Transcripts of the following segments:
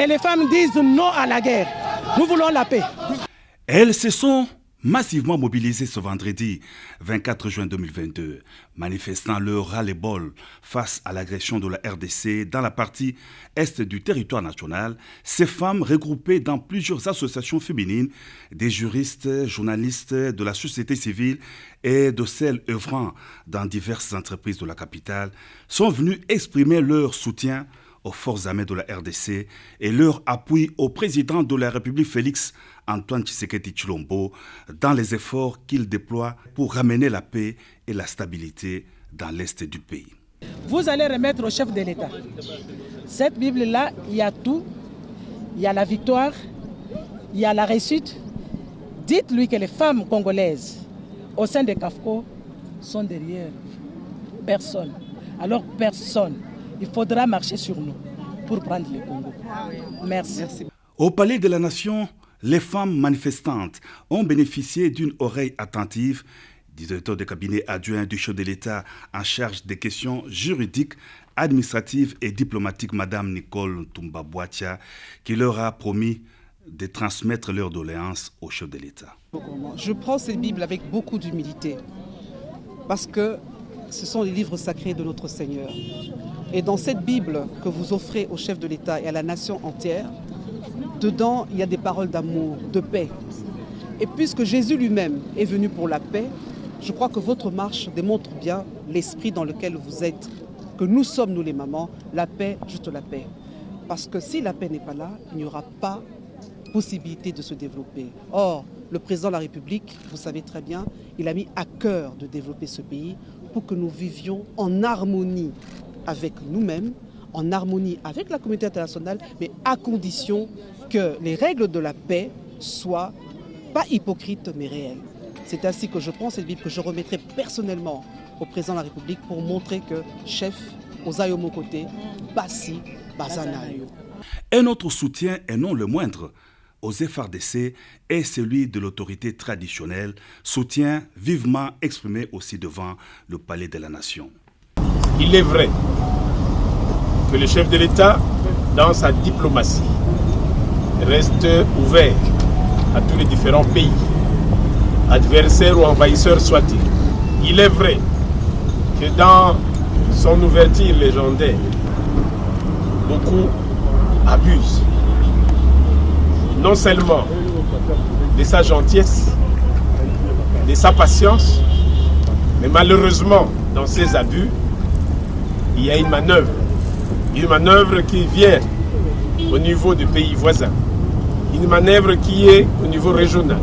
Et les femmes disent non à la guerre. Nous voulons la paix. Elles se sont massivement mobilisées ce vendredi 24 juin 2022, manifestant leur ras-le-bol face à l'agression de la RDC dans la partie est du territoire national. Ces femmes, regroupées dans plusieurs associations féminines, des juristes, journalistes de la société civile et de celles œuvrant dans diverses entreprises de la capitale, sont venues exprimer leur soutien aux forces armées de la RDC et leur appui au président de la République Félix Antoine Tshisekedi Tshilombo dans les efforts qu'il déploie pour ramener la paix et la stabilité dans l'est du pays. Vous allez remettre au chef de l'État. Cette Bible-là, il y a tout. Il y a la victoire, il y a la réussite. Dites-lui que les femmes congolaises au sein de CAFCO sont derrière personne. Alors personne. Il faudra marcher sur nous pour prendre le Congo. Merci. Au Palais de la Nation, les femmes manifestantes ont bénéficié d'une oreille attentive du directeur de cabinet adjoint du chef de l'État en charge des questions juridiques, administratives et diplomatiques, Madame Nicole Tumba-Boatia, qui leur a promis de transmettre leurs doléances au chef de l'État. Je prends cette Bible avec beaucoup d'humilité parce que ce sont les livres sacrés de notre Seigneur. Et dans cette Bible que vous offrez au chef de l'État et à la nation entière, dedans, il y a des paroles d'amour, de paix. Et puisque Jésus lui-même est venu pour la paix, je crois que votre marche démontre bien l'esprit dans lequel vous êtes, que nous sommes, nous les mamans, la paix, juste la paix. Parce que si la paix n'est pas là, il n'y aura pas possibilité de se développer. Or, le président de la République, vous savez très bien, il a mis à cœur de développer ce pays pour que nous vivions en harmonie avec nous-mêmes, en harmonie avec la communauté internationale, mais à condition que les règles de la paix soient pas hypocrites mais réelles. C'est ainsi que je prends cette Bible que je remettrai personnellement au président de la République pour montrer que chef, aux ayomo côté, basi, bazanayo. Un autre soutien, et non le moindre, aux FARDC est celui de l'autorité traditionnelle, soutien vivement exprimé aussi devant le Palais de la Nation. Il est vrai que le chef de l'État, dans sa diplomatie, reste ouvert à tous les différents pays, adversaires ou envahisseurs soient-ils. Il est vrai que dans son ouverture légendaire, beaucoup abusent non seulement de sa gentillesse, de sa patience, mais malheureusement, dans ces abus, il y a une manœuvre qui vient au niveau des pays voisins, une manœuvre qui est au niveau régional,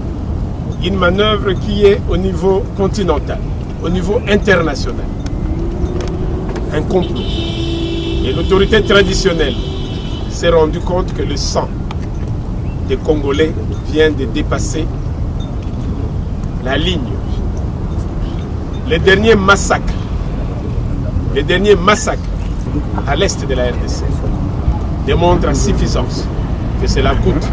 une manœuvre qui est au niveau continental, au niveau international. Un complot. Et l'autorité traditionnelle s'est rendue compte que le sang des Congolais vient de dépasser la ligne. Les derniers massacres à l'est de la RDC démontrent à suffisance que c'est la goutte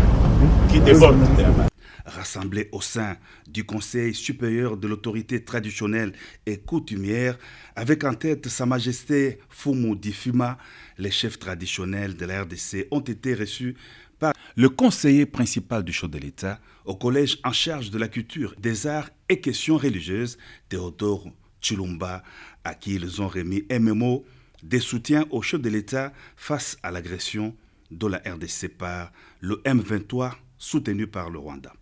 qui déborde de la barre. Rassemblés au sein du Conseil supérieur de l'autorité traditionnelle et coutumière, avec en tête Sa Majesté Fumu Difuma, les chefs traditionnels de la RDC ont été reçus par le conseiller principal du chef de l'État au collège en charge de la culture, des arts et questions religieuses, Théodore Tshilombo, à qui ils ont remis un mémo des soutiens au chef de l'État face à l'agression de la RDC par le M23 soutenu par le Rwanda.